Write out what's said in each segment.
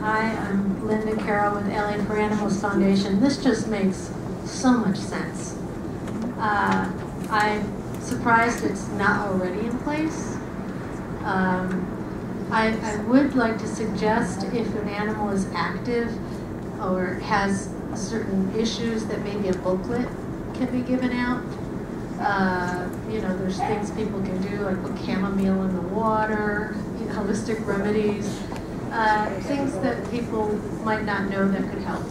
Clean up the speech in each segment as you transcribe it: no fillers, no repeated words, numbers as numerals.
Hi, I'm Linda Carel with Alien for Animals Foundation. This just makes so much sense. I'm surprised it's not already in place. I would like to suggest if an animal is active or has certain issues that maybe a booklet can be given out. You know, there's things people can do like put chamomile in the water, you know, holistic remedies, things that people might not know that could help.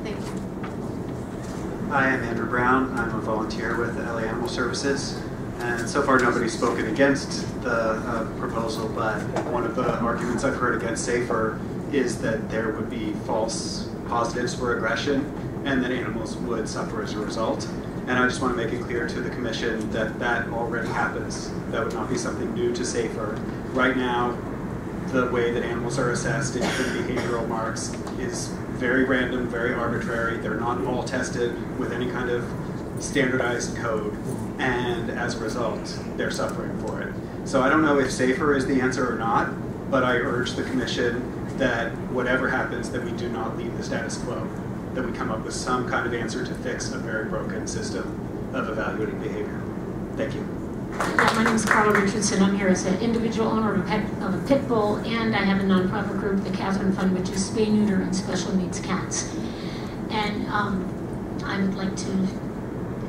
Thank you. Hi, I'm Andrew Brown. I'm a volunteer with LA Animal Services. And so far nobody's spoken against the proposal, but one of the arguments I've heard against SAFER is that there would be false positives for aggression and that animals would suffer as a result. And I just want to make it clear to the Commission that that already happens. That would not be something new to SAFER. Right now, the way that animals are assessed in behavioral marks is very random, very arbitrary. They're not all tested with any kind of standardized code, and as a result, they're suffering for it. So I don't know if SAFER is the answer or not, but I urge the Commission that whatever happens, that we do not leave the status quo, that we come up with some kind of answer to fix a very broken system of evaluating behavior. Thank you. Yeah, my name is Carla Richardson. I'm here as an individual owner of a pit bull, and I have a nonprofit group, the Catherine Fund, which is spay, neuter, and special needs cats. And I would like to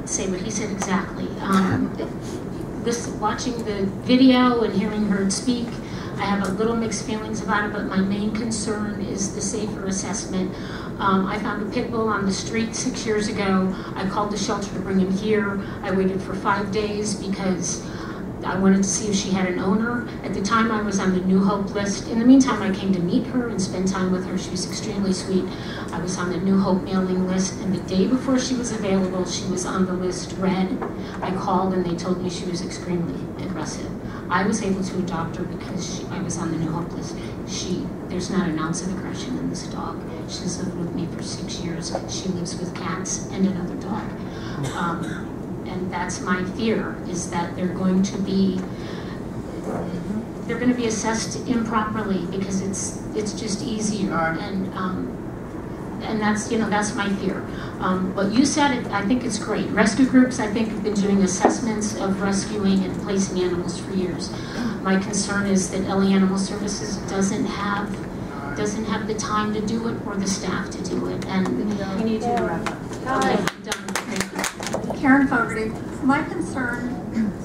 say what he said exactly. Watching the video and hearing her speak, I have a little mixed feelings about it, but my main concern is the SAFER assessment. I found a pit bull on the street 6 years ago. I called the shelter to bring him here. I waited for 5 days because I wanted to see if she had an owner. At the time, I was on the New Hope list. In the meantime, I came to meet her and spend time with her. She was extremely sweet. I was on the New Hope mailing list, and the day before she was available, she was on the list red. I called, and they told me she was extremely aggressive. I was able to adopt her because I was on the New Hope list. There's not an ounce of aggression in this dog. She's lived with me for 6 years. She lives with cats and another dog. And that's my fear, is that they're going to be assessed improperly because it's just easier, and that's my fear. What you said, I think it's great. Rescue groups, I think, have been doing assessments of rescuing and placing animals for years. My concern is that LA Animal Services doesn't have the time to do it or the staff to do it, and we need to wrap up. Okay, I'm done. Thank you. Karen Fogarty. My concern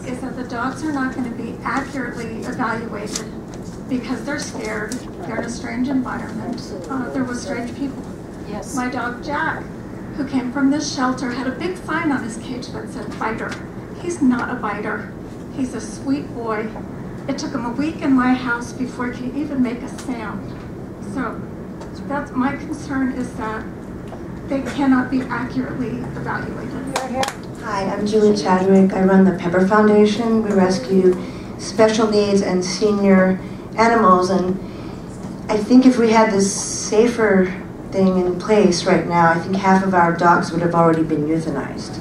is that the dogs are not going to be accurately evaluated because they're scared. They're in a strange environment. They're with strange people. Yes. My dog Jack, who came from this shelter, had a big sign on his cage that said biter. He's not a biter. He's a sweet boy. It took him a week in my house before he could even make a sound. So that's my concern, is that they cannot be accurately evaluated. Hi, I'm Julie Chadwick. I run the Pepper Foundation. We rescue special needs and senior animals, and I think if we had this SAFER thing in place right now, I think half of our dogs would have already been euthanized.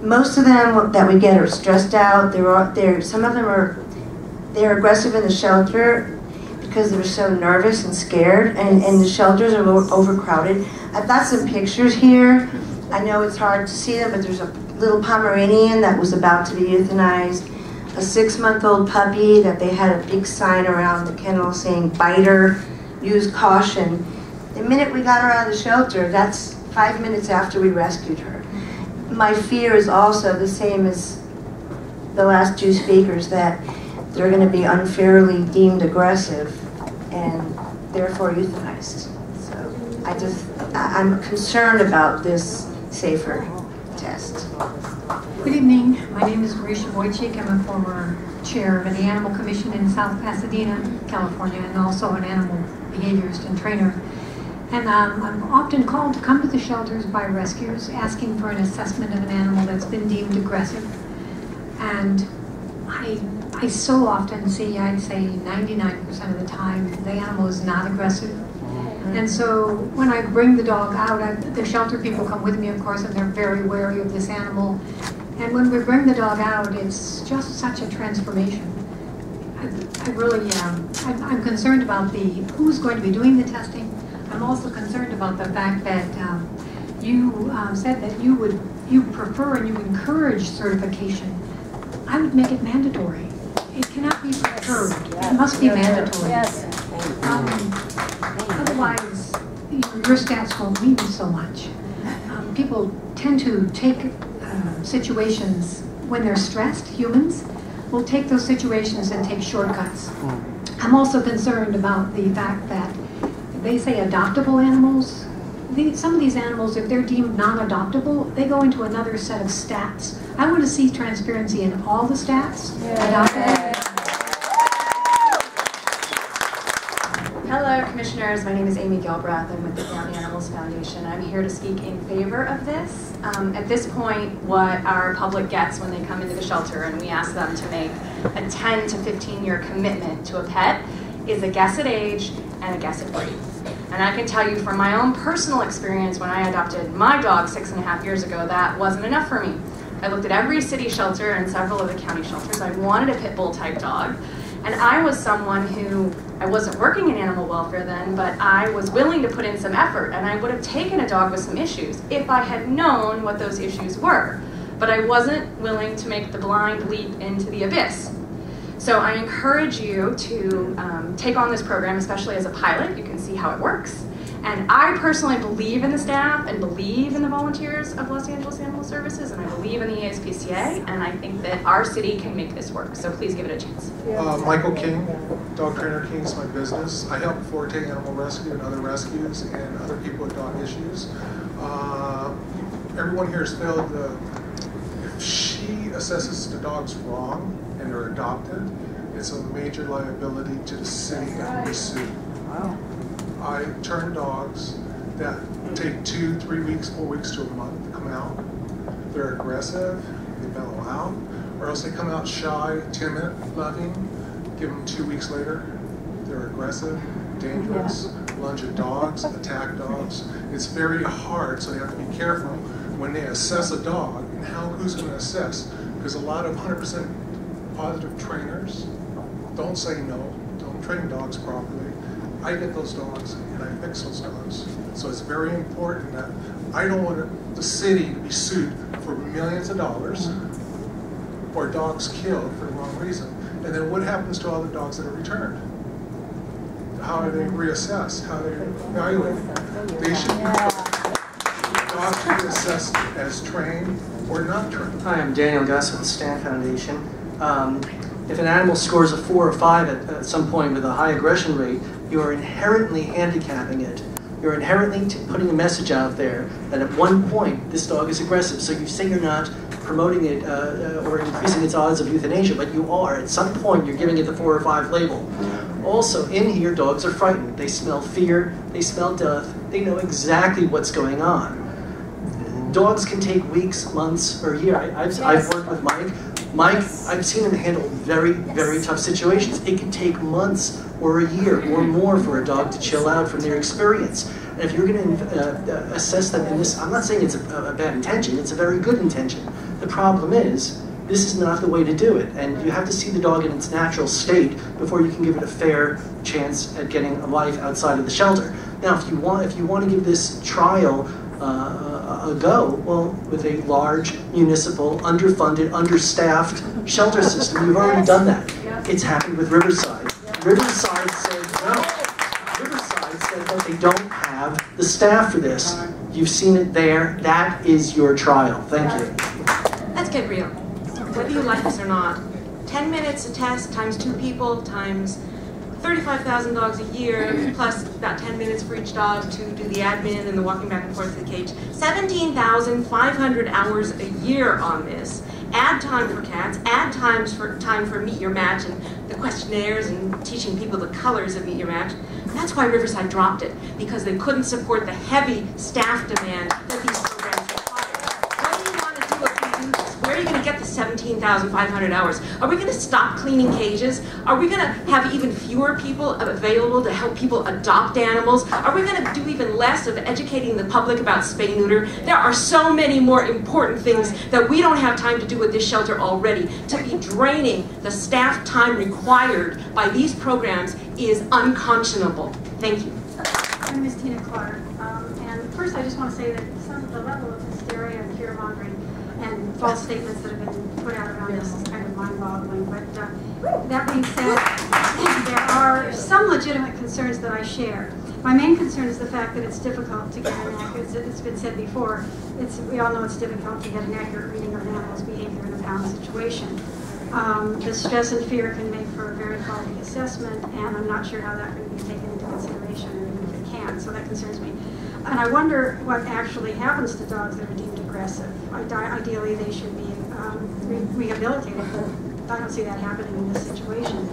Most of them that we get are stressed out. Some of them they're aggressive in the shelter because they're so nervous and scared, and the shelters are overcrowded. I've got some pictures here. I know it's hard to see them, but there's a little Pomeranian that was about to be euthanized, a 6-month-old puppy that they had a big sign around the kennel saying biter, use caution. The minute we got her out of the shelter, that's 5 minutes after we rescued her. My fear is also the same as the last two speakers, that they're going to be unfairly deemed aggressive and therefore euthanized. So I'm concerned about this SAFER test. Good evening. My name is Grisha Wojcik. I'm a former chair of an animal commission in South Pasadena, California, and also an animal behaviorist and trainer. And I'm often called to come to the shelters by rescuers asking for an assessment of an animal that's been deemed aggressive. And I so often see, I'd say 99% of the time, the animal is not aggressive. And so when I bring the dog out, the shelter people come with me, of course, and they're very wary of this animal. And when we bring the dog out, it's just such a transformation. I really, I'm concerned about who's going to be doing the testing. I'm also concerned about the fact that you said that you prefer and you encourage certification. I would make it mandatory. It cannot be preferred. It must be mandatory. Yes. Otherwise, your stats won't mean so much. People tend to take situations when they're stressed. Humans will take those situations and take shortcuts. I'm also concerned about the fact that they say adoptable animals. Some of these animals, if they're deemed non-adoptable, they go into another set of stats. I want to see transparency in all the stats. Hello, Commissioners. My name is Amy Galbreath. I'm with the Ground Animals Foundation. I'm here to speak in favor of this. At this point, what our public gets when they come into the shelter and we ask them to make a 10 to 15-year commitment to a pet is a guess at age and a guess at breed. And I can tell you from my own personal experience when I adopted my dog 6.5 years ago, that wasn't enough for me. I looked at every city shelter and several of the county shelters. I wanted a pit bull type dog. And I was someone who, I wasn't working in animal welfare then, but I was willing to put in some effort, and I would have taken a dog with some issues if I had known what those issues were. But I wasn't willing to make the blind leap into the abyss. So I encourage you to take on this program, especially as a pilot. You can see how it works. And I personally believe in the staff and believe in the volunteers of Los Angeles Animal Services, and I believe in the ASPCA, and I think that our city can make this work. So please give it a chance. Michael King, Dog Trainer King is my business. I help Forte Animal Rescue and other rescues and other people with dog issues. Everyone here has failed if she assesses the dogs wrong and they're adopted, it's a major liability to the city that will be sued. Wow. I turn dogs that take 2, 3 weeks, 4 weeks to a month to come out. They're aggressive, they mellow out, or else they come out shy, timid, loving. Give them 2 weeks later, they're aggressive, dangerous, lunge at dogs, attack dogs. It's very hard, so they have to be careful when they assess a dog. And who's going to assess? Because a lot of 100% positive trainers don't say no, don't train dogs properly. I get those dogs and I fix those dogs. So it's very important that I don't want the city to be sued for millions of dollars or dogs killed for the wrong reason. And then what happens to all the dogs that are returned? How are they reassessed? How are they evaluated? They should be dogs should be assessed as trained or not trained. Hi, I'm Daniel Gus with the Stan Foundation. If an animal scores a 4 or 5 at some point with a high aggression rate, you are inherently handicapping it. You're inherently putting a message out there that at one point this dog is aggressive. So you say you're not promoting it or increasing its odds of euthanasia, but you are. At some point you're giving it the 4 or 5 label. Also, in here, dogs are frightened. They smell fear, they smell death, they know exactly what's going on. Dogs can take weeks, months, or a year. I've worked with Mike. Mike, I've seen him handle very, very tough situations. It can take months or a year or more for a dog to chill out from their experience. And if you're going to assess them in this, I'm not saying it's a bad intention, it's a very good intention. The problem is, this is not the way to do it. And you have to see the dog in its natural state before you can give it a fair chance at getting a life outside of the shelter. Now, if you want to give this trial a go, well, with a large, municipal, underfunded, understaffed shelter system, you've already done that. It's happened with Riverside. Riverside said no. Riverside said that they don't have the staff for this. You've seen it there. That is your trial. Thank you. Let's get real. Whether you like this or not, 10 minutes a test times 2 people times 35,000 dogs a year, plus about 10 minutes for each dog to do the admin and the walking back and forth to the cage. 17,500 hours a year on this. Add time for cats, add time for Meet Your Match and the questionnaires and teaching people the colors of Meet Your Match. And that's why Riverside dropped it, because they couldn't support the heavy staff demand that these programs require. What do you want to do if we do this? Where are you going to get the 7 17,500 hours. Are we going to stop cleaning cages? Are we going to have even fewer people available to help people adopt animals? Are we going to do even less of educating the public about spay neuter? There are so many more important things that we don't have time to do with this shelter already. To be draining the staff time required by these programs is unconscionable. Thank you. My name is Tina Clark. And first I just want to say that some of the level of hysteria and fear-mongering and false statements that have been put out around this is kind of mind-boggling. But that being said, there are some legitimate concerns that I share. My main concern is the fact that it's difficult to get an accurate, it's been said before, we all know it's difficult to get an accurate reading of an animal's behavior in a pound situation. The stress and fear can make for a very faulty assessment, and I'm not sure how that can be taken into consideration, or even if it can, so that concerns me. And I wonder what actually happens to dogs that are deemed aggressive. Ideally, they should be rehabilitated, but I don't see that happening in this situation.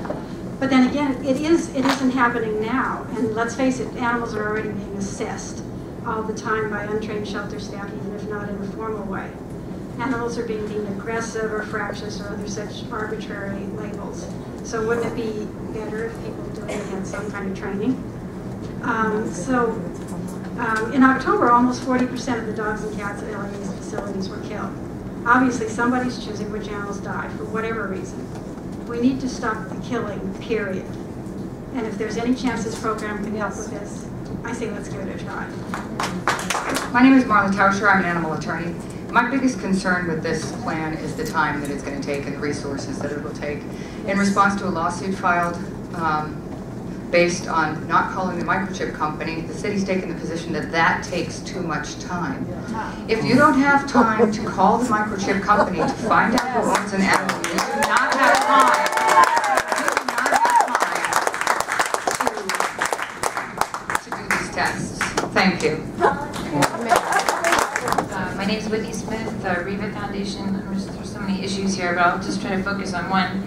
But then again, it isn't happening now, and let's face it, animals are already being assessed all the time by untrained shelter staff, even if not in a formal way. Animals are being deemed aggressive or fractious or other such arbitrary labels. So wouldn't it be better if people doing it had some kind of training? In October, almost 40% of the dogs and cats at LA's facilities were killed. Obviously, somebody's choosing which animals die for whatever reason. We need to stop the killing, period. And if there's any chance this program can help with this, I say let's give it a try. My name is Marla Tauscher. I'm an animal attorney. My biggest concern with this plan is the time that it's going to take and the resources that it will take. In response to a lawsuit filed based on not calling the microchip company, the city's taken the position that that takes too much time. If you don't have time to call the microchip company to find out who owns an animal, you do not have time. To do these tests. Thank you. My name is Whitney Smith, Riva Foundation. There's so many issues here, but I'll just try to focus on one.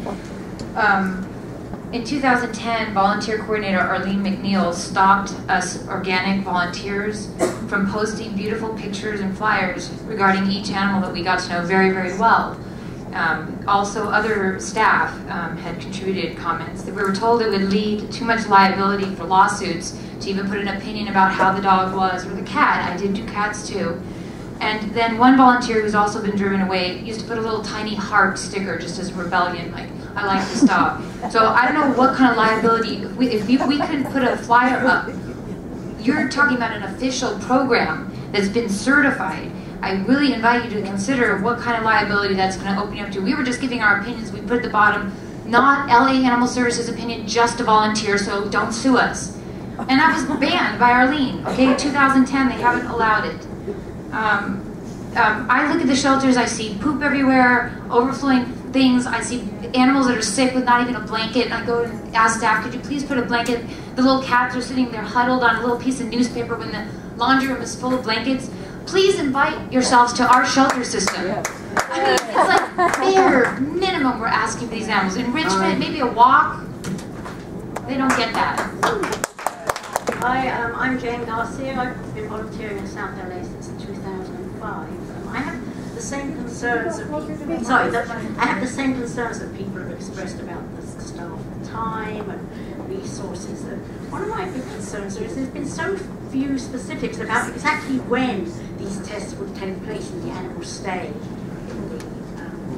In 2010, volunteer coordinator Arlene McNeil stopped us organic volunteers from posting beautiful pictures and flyers regarding each animal that we got to know very, very well. Also, other staff had contributed comments that we were told it would lead to too much liability for lawsuits to even put an opinion about how the dog was or the cat. I did do cats too. And then one volunteer who's also been driven away used to put a little tiny heart sticker just as rebellion, like, I like this dog. So I don't know what kind of liability, if we could put a flyer up, you're talking about an official program that's been certified. I really invite you to consider what kind of liability that's going to open you up to. We were just giving our opinions, we put at the bottom, not LA Animal Services opinion, just a volunteer, so don't sue us. And that was banned by Arlene, okay, 2010, they haven't allowed it. I look at the shelters, I see poop everywhere, overflowing things, I see animals that are sick with not even a blanket, and I go and ask staff, could you please put a blanket? The little cats are sitting there huddled on a little piece of newspaper when the laundry room is full of blankets. Please invite yourselves to our shelter system. I mean, it's like bare minimum we're asking for these animals. Enrichment, maybe a walk. They don't get that. Hi, I'm Jane Garcia. I've been volunteering in South LA since 2005. I have the same concerns that people, I have the same concerns that people have expressed about the staff time and resources. One of my big concerns is there's been so few specifics about exactly when these tests would take place in the animal stay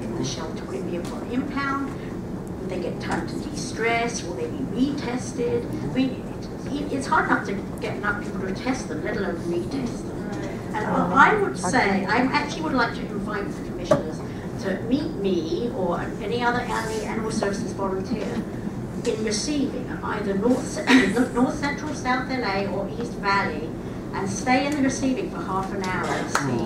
in the shelter. Would it be upon impound? Would they get time to de-stress? Will they be retested? I mean, it's hard enough to get enough people to test them, let alone retest them. And I would say, I actually would like to invite the commissioners to meet me or any other animal services volunteer in receiving either North Central, South LA or East Valley and stay in the receiving for half an hour and see.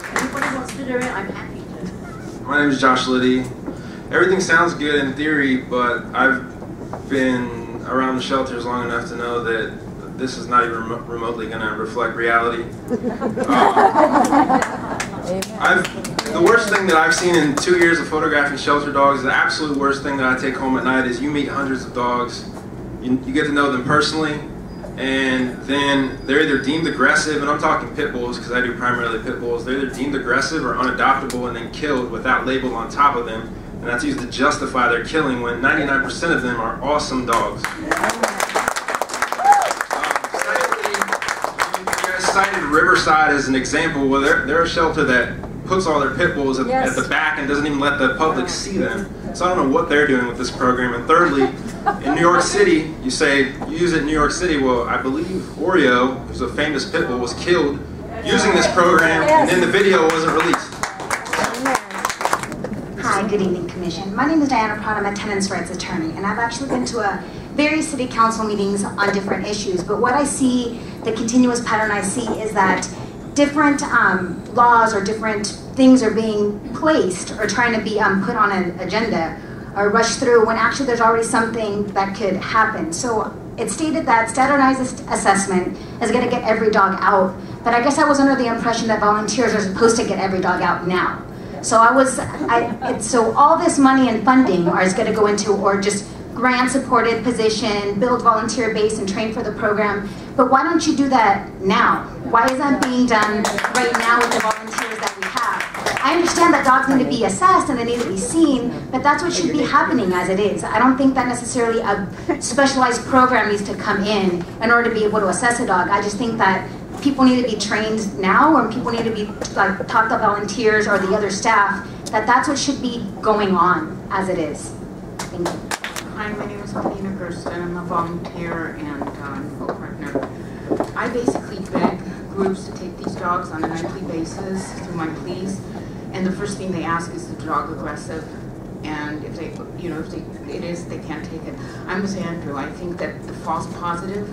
If anybody wants to do it, I'm happy to. My name is Josh Liddy. Everything sounds good in theory, but I've been around the shelters long enough to know that this is not even remotely going to reflect reality. The worst thing that I've seen in 2 years of photographing shelter dogs, the absolute worst thing that I take home at night is you meet hundreds of dogs, you get to know them personally, and then they're either deemed aggressive, and I'm talking pit bulls because I do primarily pit bulls, they're either deemed aggressive or unadoptable and then killed without label on top of them, and that's used to justify their killing when 99% of them are awesome dogs. Secondly, you guys cited Riverside as an example. Well, they're a shelter that puts all their pit bulls at the back and doesn't even let the public see them. So I don't know what they're doing with this program. And thirdly, in New York City, you say you use it in New York City. Well, I believe Oreo, who's a famous pit bull, was killed using this program, and then the video wasn't released. Hi, good evening, Commission. My name is Dianne Prado. I'm a tenants' rights attorney, and I've actually been to various city council meetings on different issues. But what I see, the continuous pattern I see, is that different laws or different things are being placed or trying to be put on an agenda or rushed through when actually there's already something that could happen. So it's stated that standardized assessment is going to get every dog out, but I guess I was under the impression that volunteers are supposed to get every dog out now. So so all this money and funding is going to go into, or just grant-supported position, build volunteer base and train for the program. But why don't you do that now? Why isn't that being done right now with the volunteers that we have? I understand that dogs need to be assessed and they need to be seen, but that's what should be happening as it is. I don't think that necessarily a specialized program needs to come in order to be able to assess a dog. I just think that people need to be trained now, or people need to be talked to volunteers or the other staff, that's what should be going on as it is. Thank you. Hi, my name is Alina Gersten. I'm a volunteer and co-partner. I basically beg groups to take these dogs on a nightly basis through my pleas, and the first thing they ask is the dog aggressive, and if they, they can't take it. I'm with Andrew. I think that the false positive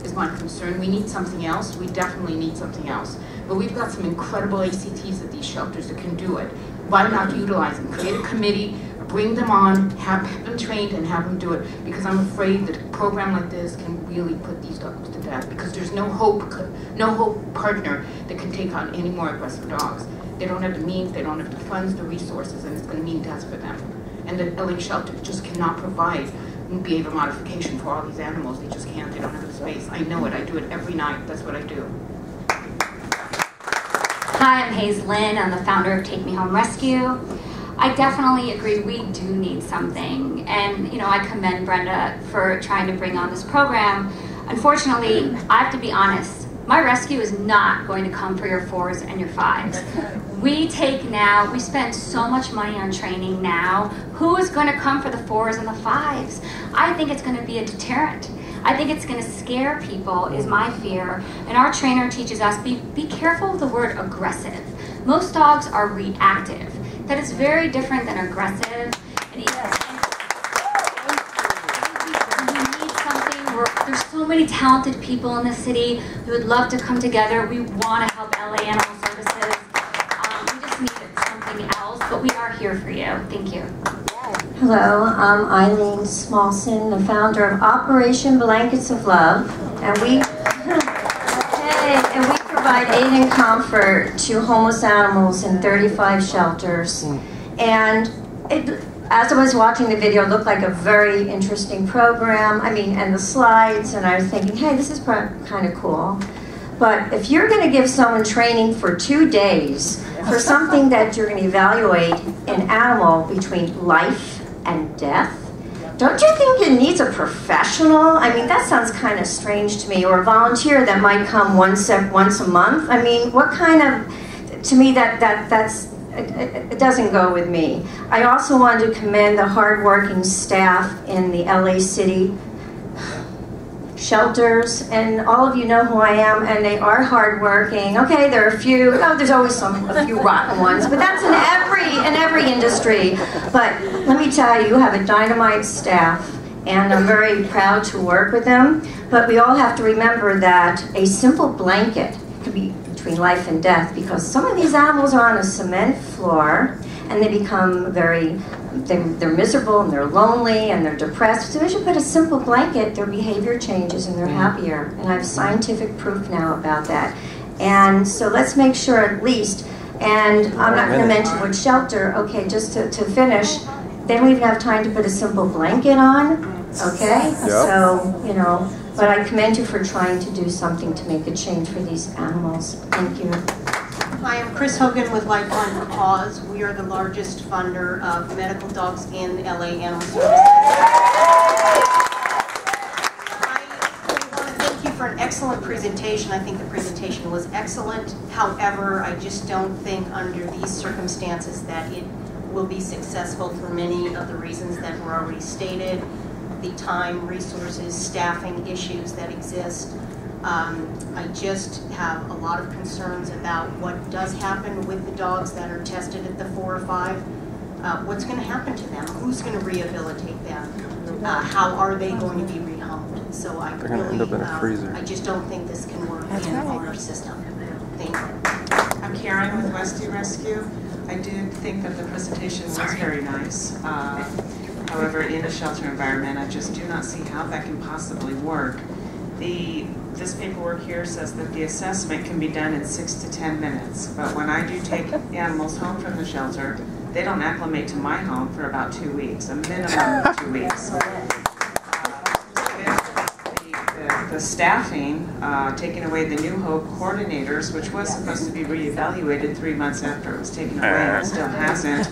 is my concern. We need something else. We definitely need something else. But we've got some incredible ACTs at these shelters that can do it. Why not utilize them? Create a committee, bring them on, have them trained, and have them do it. Because I'm afraid that a program like this can really put these dogs to death. Because there's no hope partner that can take on any more aggressive dogs. They don't have the means, they don't have the funds, the resources, and it's going to mean death for them. And the LA shelter just cannot provide behavior modification for all these animals. They just can't. They don't have the space. I know it. I do it every night. That's what I do. Hi, I'm Haze Lynn. I'm the founder of Take Me Home Rescue. I definitely agree we do need something. And, I commend Brenda for trying to bring on this program. Unfortunately, I have to be honest. My rescue is not going to come for your 4s and your 5s. We spend so much money on training now. Who is going to come for the 4s and the 5s? I think it's going to be a deterrent. I think it's going to scare people, is my fear. And our trainer teaches us, be careful of the word aggressive. Most dogs are reactive. That is very different than aggressive. And there's so many talented people in the city who would love to come together. We want to help LA Animal Services. We just need something else, but we are here for you. Thank you. Hello, I'm Eileen Smulson, the founder of Operation Blankets of Love, and we provide aid and comfort to homeless animals in 35 shelters. And as I was watching the video, it looked like a very interesting program. And the slides, and I was thinking, hey, this is kind of cool. But if you're going to give someone training for 2 days for something that you're going to evaluate an animal between life and death, don't you think it needs a professional? That sounds kind of strange to me. Or a volunteer that might come once a month. What kind of, to me, that's it doesn't go with me. I also want to commend the hardworking staff in the LA City shelters, and all of you know who I am, and they are hardworking. Okay, there are a few, there's always a few rotten ones, but that's in every industry. But let me tell you, you have a dynamite staff, and I'm very proud to work with them. But we all have to remember that a simple blanket could be between life and death, because some of these animals are on a cement floor, and they become they're miserable, and they're lonely, and they're depressed. So as you put a simple blanket, their behavior changes and they're happier. And I have scientific proof now about that. And so let's make sure at least, and I'm not going to mention which shelter, okay, just to finish, they don't even have time to put a simple blanket on, okay? Yep. So, But I commend you for trying to do something to make a change for these animals. Thank you. Hi, I'm Chris Hogan with Lifeline Cause. We are the largest funder of medical dogs in LA Animal Services. I want to thank you for an excellent presentation. I think the presentation was excellent. However, I just don't think under these circumstances that it will be successful for many of the reasons that were already stated. The time, resources, staffing issues that exist. I just have a lot of concerns about what does happen with the dogs that are tested at the 4 or 5. What's going to happen to them? Who's going to rehabilitate them? How are they going to be rehomed? So I They're going to end up in a freezer. I just don't think this can work in our system. Thank you. I'm Karen with Westie Rescue. I did think that the presentation was very nice. However, in a shelter environment, I just do not see how that can possibly work. This paperwork here says that the assessment can be done in 6 to 10 minutes, but when I do take animals home from the shelter, they don't acclimate to my home for about 2 weeks, a minimum of 2 weeks. The staffing, taking away the New Hope coordinators, which was supposed to be reevaluated 3 months after it was taken away, and it still hasn't.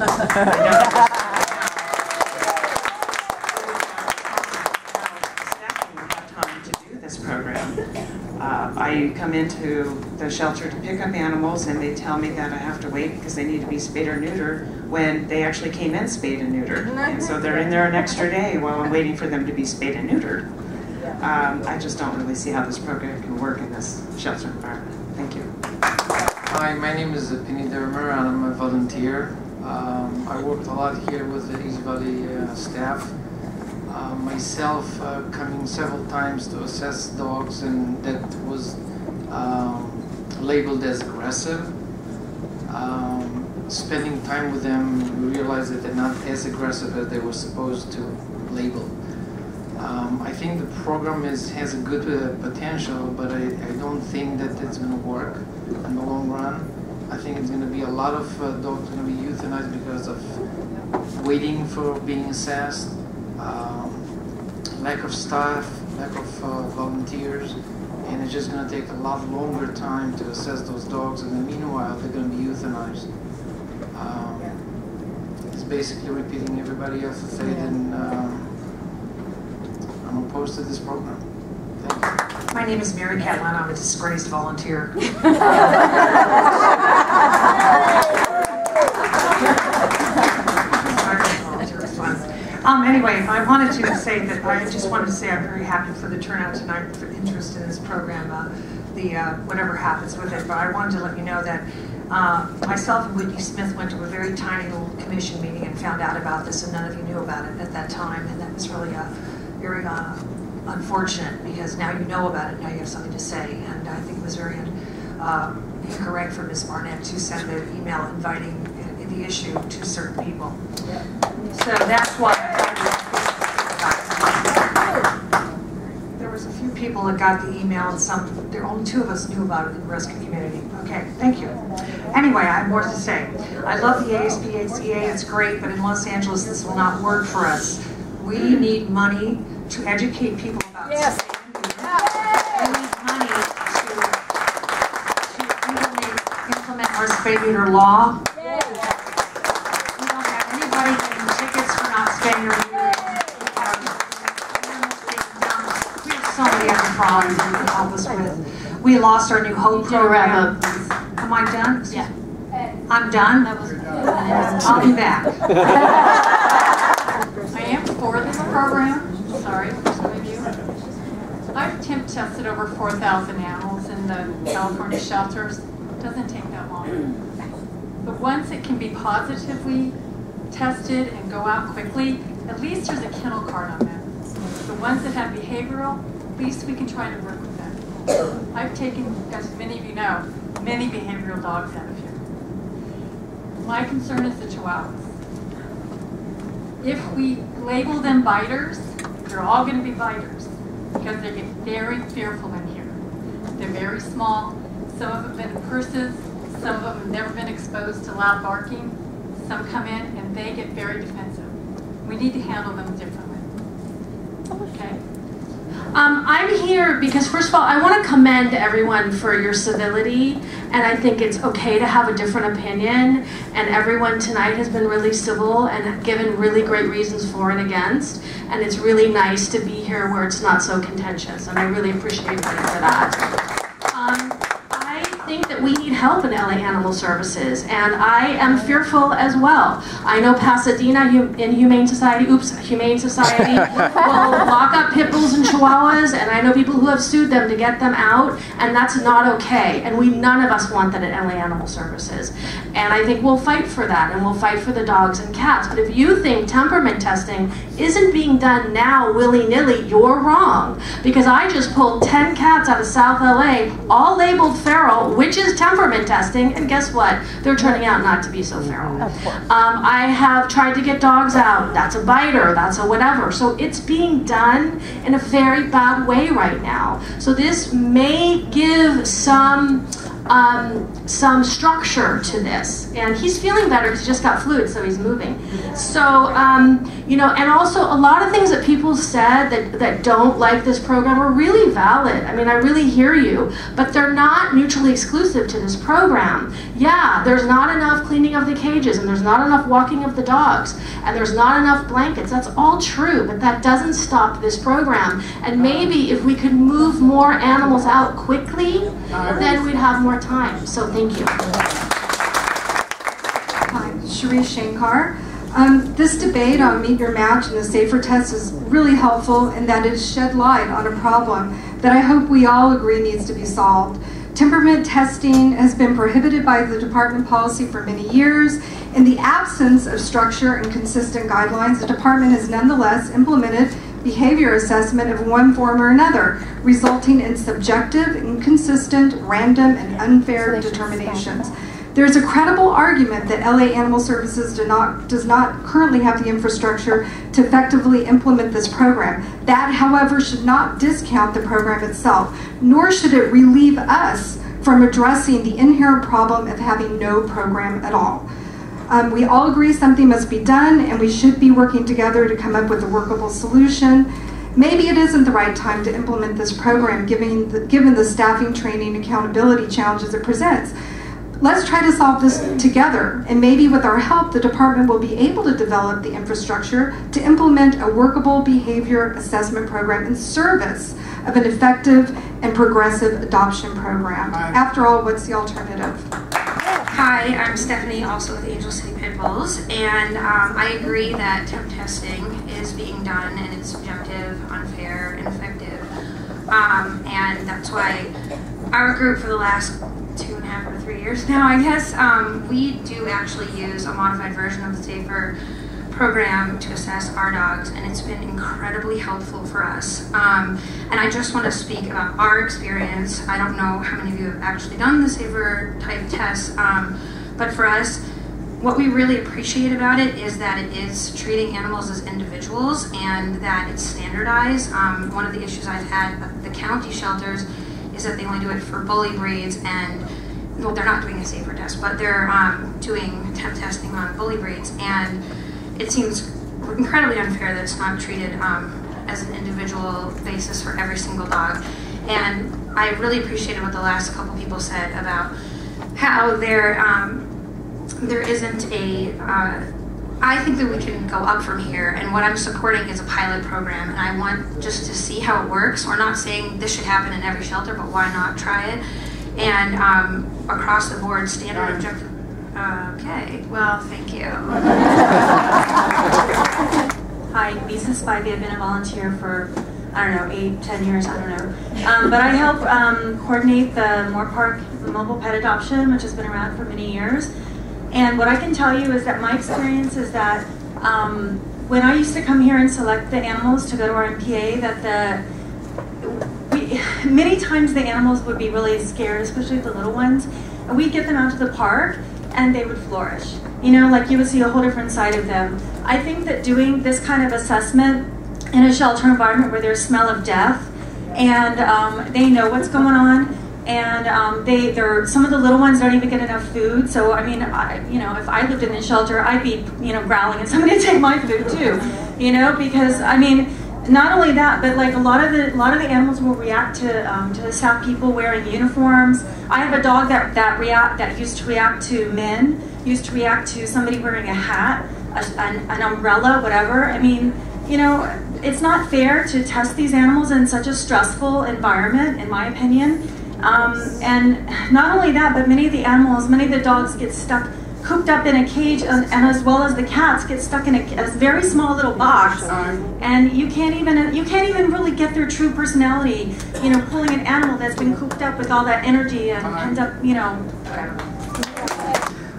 I come into the shelter to pick up animals and they tell me that I have to wait because they need to be spayed or neutered when they actually came in spayed and neutered. And so they're in there an extra day while I'm waiting for them to be spayed and neutered. I just don't really see how this program can work in this shelter environment. Thank you. Hi, my name is Penny Dermer and I'm a volunteer. I worked a lot here with the Easy Body staff. Myself coming several times to assess dogs, and that was labeled as aggressive. Spending time with them, we realized that they're not as aggressive as they were supposed to label. I think the program has a good potential, but I don't think that it's going to work in the long run. I think it's going to be a lot of dogs going to be euthanized because of waiting for being assessed. Lack of staff, lack of volunteers, and it's just going to take a lot longer time to assess those dogs, and then meanwhile they're going to be euthanized. It's basically repeating everybody else's said, and I'm opposed to this program. Thank you. My name is Mary Catalano. I'm a disgraced volunteer. Anyway, I wanted to say that I'm very happy for the turnout tonight, for interest in this program, whatever happens with it. But I wanted to let you know that myself and Whitney Smith went to a very tiny little commission meeting and found out about this, and none of you knew about it at that time, and that was really very unfortunate, because now you know about it, now you have something to say, and I think it was very incorrect for Ms. Barnett to send the email inviting the issue to certain people. So that's why there was a few people that got the email, and there only 2 of us knew about it in the rescue community. Okay, thank you. Anyway, I have more to say. I love the ASPCA, it's great, but in Los Angeles this will not work for us. We need money to educate people about safety. We need money to implement our spay-neuter law. So many other problems that we can help us with. We lost our New Hope program. Am I done? Yeah. I'm done? I'll be back. I am for this program. Sorry for some of you. I've temp-tested over 4,000 animals in the California shelters. It doesn't take that long. But once it can be positively tested and go out quickly, at least there's a kennel card on them. The ones that have behavioral, at least we can try to work with them. I've taken, as many of you know, many behavioral dogs out of here. My concern is the Chihuahuas. If we label them biters, they're all going to be biters, because they get very fearful in here. They're very small. Some of them have been in purses. Some of them have never been exposed to loud barking. Some come in and they get very defensive. We need to handle them differently. Okay? I'm here because, first of all, I want to commend everyone for your civility, and I think it's okay to have a different opinion, and everyone tonight has been really civil and given really great reasons for and against, and it's really nice to be here where it's not so contentious, and I really appreciate everybody for that. I think that we need help in LA Animal Services, and I am fearful as well. I know Pasadena Humane Society will lock up pit bulls and chihuahuas, and I know people who have sued them to get them out, and that's not okay. And none of us want that at LA Animal Services. And I think we'll fight for that, and we'll fight for the dogs and cats. But if you think temperament testing isn't being done now willy-nilly, you're wrong. Because I just pulled 10 cats out of South LA, all labeled feral, which is temperament testing, and guess what? They're turning out not to be so feral. I have tried to get dogs out. That's a biter, that's a whatever. So it's being done in a very bad way right now. So this may give some structure to this, and he's feeling better because he just got fluid, so he's moving. So you know, and also a lot of things that people said that don't like this program are really valid. I mean, I really hear you, but they're not mutually exclusive to this program. Yeah, there's not enough cleaning of the cages, and there's not enough walking of the dogs, and there's not enough blankets. That's all true, but that doesn't stop this program. And maybe if we could move more animals out quickly, then we'd have more time. So thank you. Hi, Cheri Shankar. This debate on Meet Your Match and the SAFER test is really helpful in that it shed light on a problem that I hope we all agree needs to be solved. Temperament testing has been prohibited by the department policy for many years. In the absence of structure and consistent guidelines, the department has nonetheless implemented behavior assessment of one form or another, resulting in subjective, inconsistent, random, and unfair determinations. There is a credible argument that LA Animal Services does not currently have the infrastructure to effectively implement this program. That, however, should not discount the program itself, nor should it relieve us from addressing the inherent problem of having no program at all. We all agree something must be done, and we should be working together to come up with a workable solution. Maybe it isn't the right time to implement this program, given the staffing, training, accountability challenges it presents. Let's try to solve this together, and maybe with our help, the department will be able to develop the infrastructure to implement a workable behavior assessment program in service of an effective and progressive adoption program. After all, what's the alternative? Hi, I'm Stephanie, also with Angel City Pit Bulls, and I agree that temp testing is being done and it's subjective, unfair, ineffective, and that's why our group for the last 2.5 or 3 years now, I guess, we do actually use a modified version of the SAFER program to assess our dogs, and it's been incredibly helpful for us. And I just want to speak about our experience. I don't know how many of you have actually done the SAFER type tests, but for us, what we really appreciate about it is that it is treating animals as individuals and that it's standardized. One of the issues I've had at the county shelters is that they only do it for bully breeds, and well, they're not doing a SAFER test, but they're doing temp testing on bully breeds, and it seems incredibly unfair that it's not treated as an individual basis for every single dog. And I really appreciated what the last couple people said about how there isn't a, I think that we can go up from here, and what I'm supporting is a pilot program, and I want just to see how it works. We're not saying this should happen in every shelter, but why not try it? And across the board, standard objective. Okay, well, thank you. Hi, Lisa Spivey. I've been a volunteer for, I don't know, 8, 10 years, I don't know. But I help coordinate the Moore Park mobile pet adoption, which has been around for many years. And what I can tell you is that my experience is that when I used to come here and select the animals to go to our MPA, that many times the animals would be really scared, especially the little ones, and we'd get them out to the park and they would flourish. You know, like you would see a whole different side of them. I think that doing this kind of assessment in a shelter environment where there's smell of death and they know what's going on, and some of the little ones don't even get enough food. So I mean, you know, if I lived in a shelter, I'd be, you know, growling at somebody to take my food too, you know, because I mean, not only that, but like a lot of the animals will react to us have people wearing uniforms. I have a dog that used to react to men, used to react to somebody wearing a hat, an umbrella, whatever. I mean, you know, it's not fair to test these animals in such a stressful environment, in my opinion. And not only that, but many of the dogs get stuck, cooped up in a cage, and as well as the cats get stuck in a very small little box, and you can't even really get their true personality. You know, pulling an animal that's been cooped up with all that energy and ends up, you know, whatever.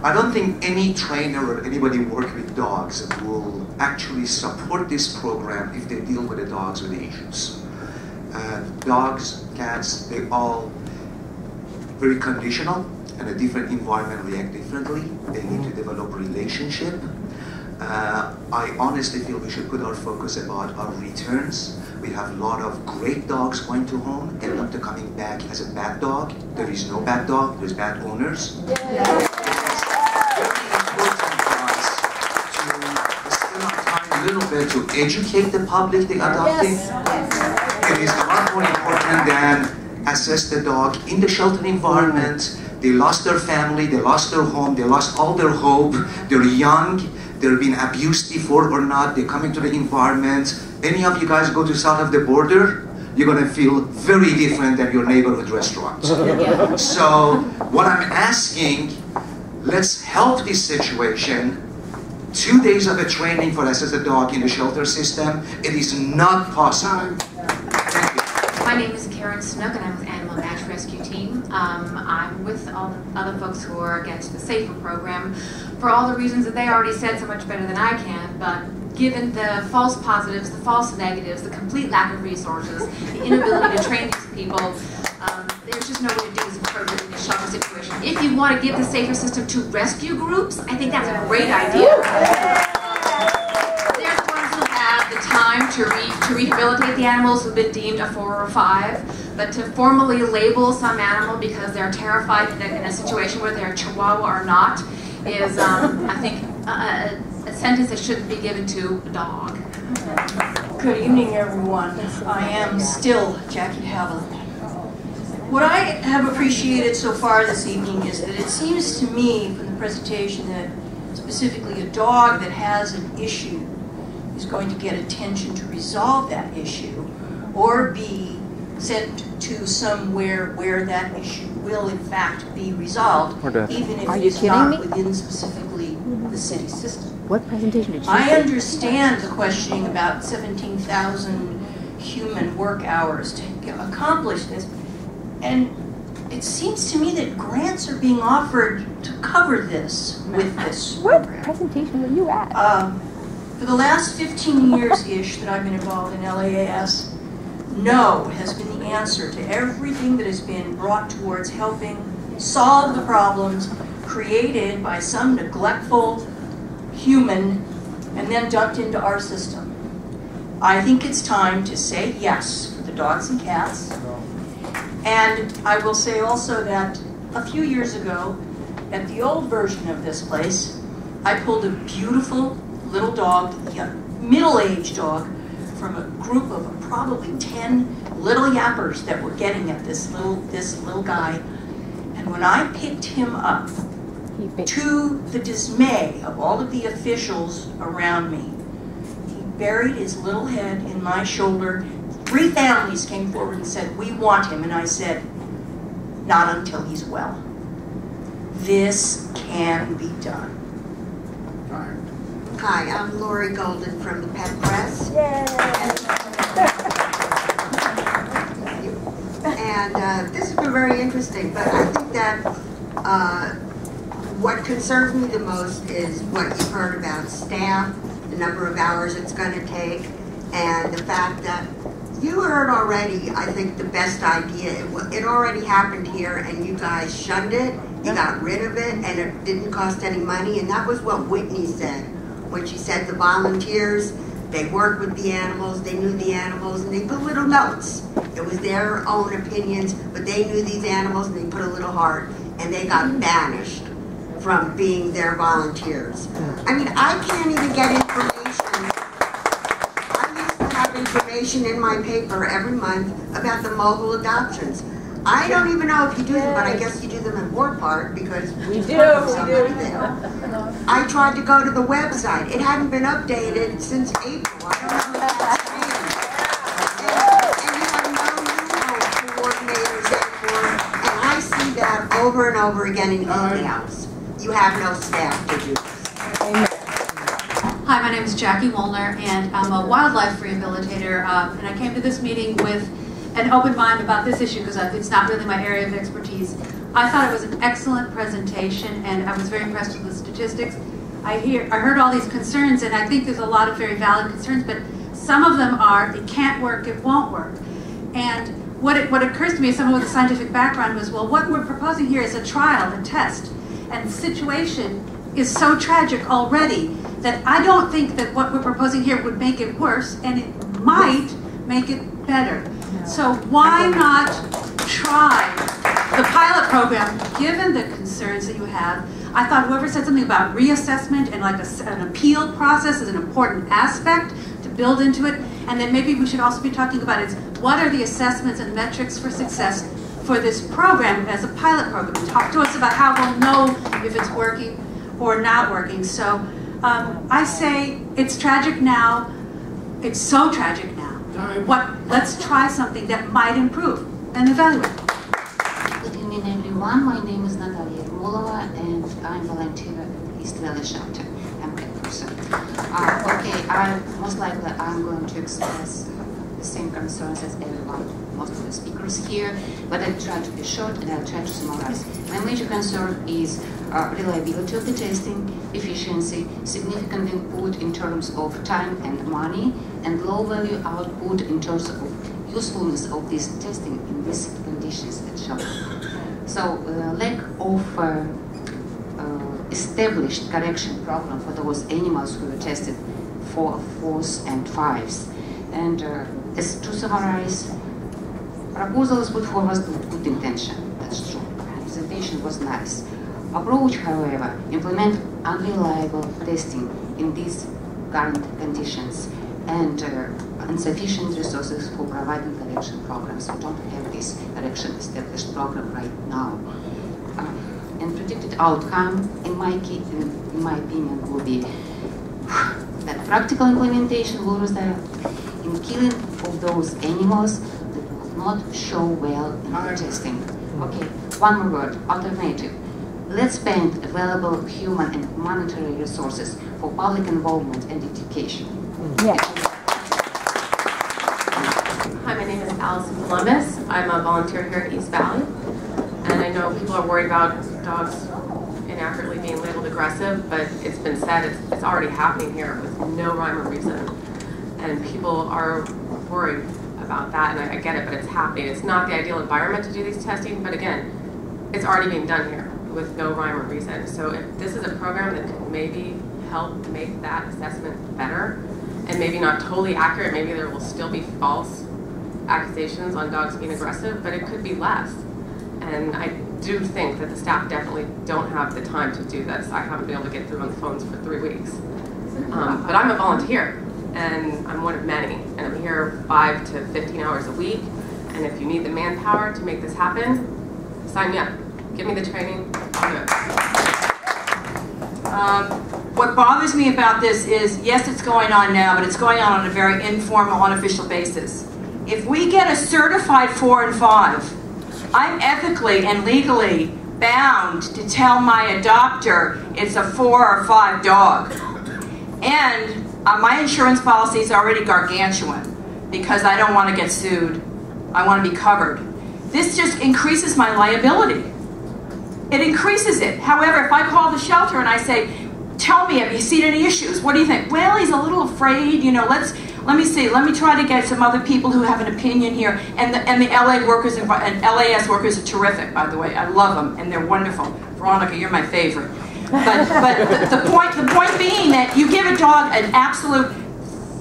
I don't think any trainer or anybody working with dogs will actually support this program if they deal with the dogs with issues. Dogs, cats, they all very conditional, and a different environment react differently. They need to develop a relationship. I honestly feel we should put our focus about our returns. We have a lot of great dogs going to home and not coming back as a bad dog. There is no bad dog, there's bad owners. It is very important for us to spend our time a little bit to educate the public, the adopting. It is a lot more important than assess the dog in the shelter environment. They lost their family, they lost their home, they lost all their hope, they're young, they're being abused before or not, they're coming to the environment. Any of you guys go to south of the border, you're gonna feel very different than your neighborhood restaurant. So what I'm asking, let's help this situation. 2 days of a training for assess a dog in the shelter system, it is not possible. My name is Karen Snook, and I'm with Animal Match Rescue Team. I'm with all the other folks who are against the SAFER program for all the reasons that they already said so much better than I can, but given the false positives, the false negatives, the complete lack of resources, the inability to train these people, there's just no way to do this appropriate in a shelter situation. If you want to give the SAFER system to rescue groups, I think that's a great idea. The time to rehabilitate the animals who've been deemed a 4 or 5, but to formally label some animal because they're terrified in a situation where they're a Chihuahua or not is, I think, a sentence that shouldn't be given to a dog. Good evening, everyone. I am still Jacky DeHaviland. What I have appreciated so far this evening is that it seems to me from the presentation that specifically a dog that has an issue is going to get attention to resolve that issue or be sent to somewhere where that issue will in fact be resolved, even if it's not within specifically the city system. What presentation did you I understand the questioning about 17,000 human work hours to accomplish this, and it seems to me that grants are being offered to cover this with this program. What presentation were you at? For the last 15 years-ish that I've been involved in LAAS, no has been the answer to everything that has been brought towards helping solve the problems created by some neglectful human and then dumped into our system. I think it's time to say yes for the dogs and cats. And I will say also that a few years ago, at the old version of this place, I pulled a beautiful little dog, a middle-aged dog, from a group of probably 10 little yappers that were getting at this little guy. And when I picked him up, to the dismay of all of the officials around me, he buried his little head in my shoulder. 3 families came forward and said, "We want him." And I said, "Not until he's well. This can be done." Hi, I'm Lori Golden from the Pet Press. And this has been very interesting, but I think that what concerns me the most is what you've heard about staff, the number of hours it's going to take, and the fact that you heard already, I think, the best idea. It already happened here, and you guys shunned it, you got rid of it, and it didn't cost any money, and that was what Whitney said. When she said the volunteers, they worked with the animals, they knew the animals, and they put little notes. It was their own opinions, but they knew these animals, and they put a little heart, and they got banished from being their volunteers. I mean, I can't even get information. I used to have information information in my paper every month about the mobile adoptions. I don't even know if you do them, but I guess you do them in War Park because we do. I tried to go to the website. It hadn't been updated since April. I don't know if that's changed. And you have no new coordinators anymore. And I see that over and over again in emails. You have no staff to do this. Hi, my name is Jacky Molnar, and I'm a wildlife rehabilitator, and I came to this meeting with an open mind about this issue because it's not really my area of expertise. I thought it was an excellent presentation, and I was very impressed with the statistics. I heard all these concerns, and I think there's a lot of very valid concerns, but some of them are, it can't work, it won't work. And what occurs to me as someone with a scientific background was, well, what we're proposing here is a trial, a test, and the situation is so tragic already that I don't think that what we're proposing here would make it worse, and it might make it better. So why not try the pilot program, given the concerns that you have? I thought whoever said something about reassessment and like an appeal process is an important aspect to build into it, and then maybe we should also be talking about is what are the assessments and metrics for success for this program as a pilot program. Talk to us about how we'll know if it's working or not working. So I say it's tragic now. It's so tragic now. Let's try something that might improve and evaluate. Good evening, everyone. My name is Natalia, and I'm volunteer at East Valley Shelter. I'm a pet person. Most likely I'm going to express the same concerns as everyone, most of the speakers here, but I'll try to be short and I'll try to summarize. My major concern is reliability of the testing, efficiency, significant input in terms of time and money, and low value output in terms of usefulness of this testing in these conditions at shelter. So lack of established correction program for those animals who were tested for 4s and 5s. And as to summarize, proposals put forward with good intention, that's true. Presentation was nice. Approach, however, implement unreliable testing in these current conditions and insufficient resources for providing correction programs. We don't have this correction established program right now. And predicted outcome, in my opinion, will be that practical implementation will result in killing of those animals that will not show well in the testing. Okay, one more word, alternative. Let's spend available human and monetary resources for public involvement and education. Yes. Hi, my name is Allison Columbus. I'm a volunteer here at East Valley. And I know people are worried about dogs inaccurately being labeled aggressive, but it's been said it's already happening here with no rhyme or reason. And people are worried about that, and I get it, but it's happening. It's not the ideal environment to do these testing, but again, it's already being done here with no rhyme or reason. So if this is a program that could maybe help make that assessment better, and maybe not totally accurate, maybe there will still be false accusations on dogs being aggressive, but it could be less. And I do think that the staff definitely don't have the time to do this. I haven't been able to get through on the phones for 3 weeks. But I'm a volunteer, and I'm one of many, and I'm here 5 to 15 hours a week. And if you need the manpower to make this happen, sign me up. Give me the training, I'll do it. What bothers me about this is, yes, it's going on now, but it's going on a very informal, unofficial basis. If we get a certified 4 and 5, I'm ethically and legally bound to tell my adopter it's a 4 or 5 dog. And my insurance policy is already gargantuan because I don't want to get sued. I want to be covered. This just increases my liability. It increases it. However, if I call the shelter and I say, tell me, have you seen any issues? What do you think? Well, he's a little afraid, you know, let me see, let me try to get some other people who have an opinion here. And the LA workers and LAS workers are terrific, by the way. I love them, and they're wonderful. Veronica, you're my favorite. But the point being that you give a dog an absolute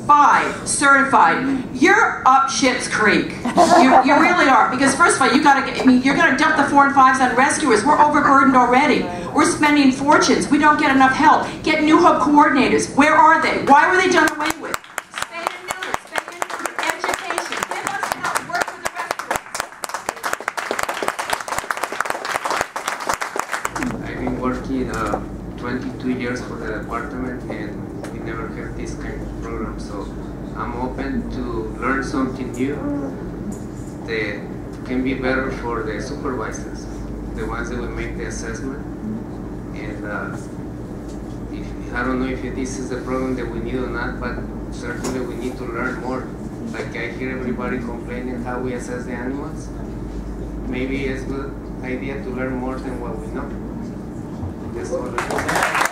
5 certified, you're up shit's creek. You really are. Because first of all, you're gonna dump the 4 and 5s on rescuers. We're overburdened already. We're spending fortunes. We don't get enough help. Get new hub coordinators. Where are they? Why were they done away with? Spay and neuter, educate. program. So I'm open to learn something new that can be better for the supervisors, the ones that will make the assessment. And I don't know if this is the program that we need or not, but certainly we need to learn more. Like I hear everybody complaining how we assess the animals. Maybe it's a good idea to learn more than what we know. That's all.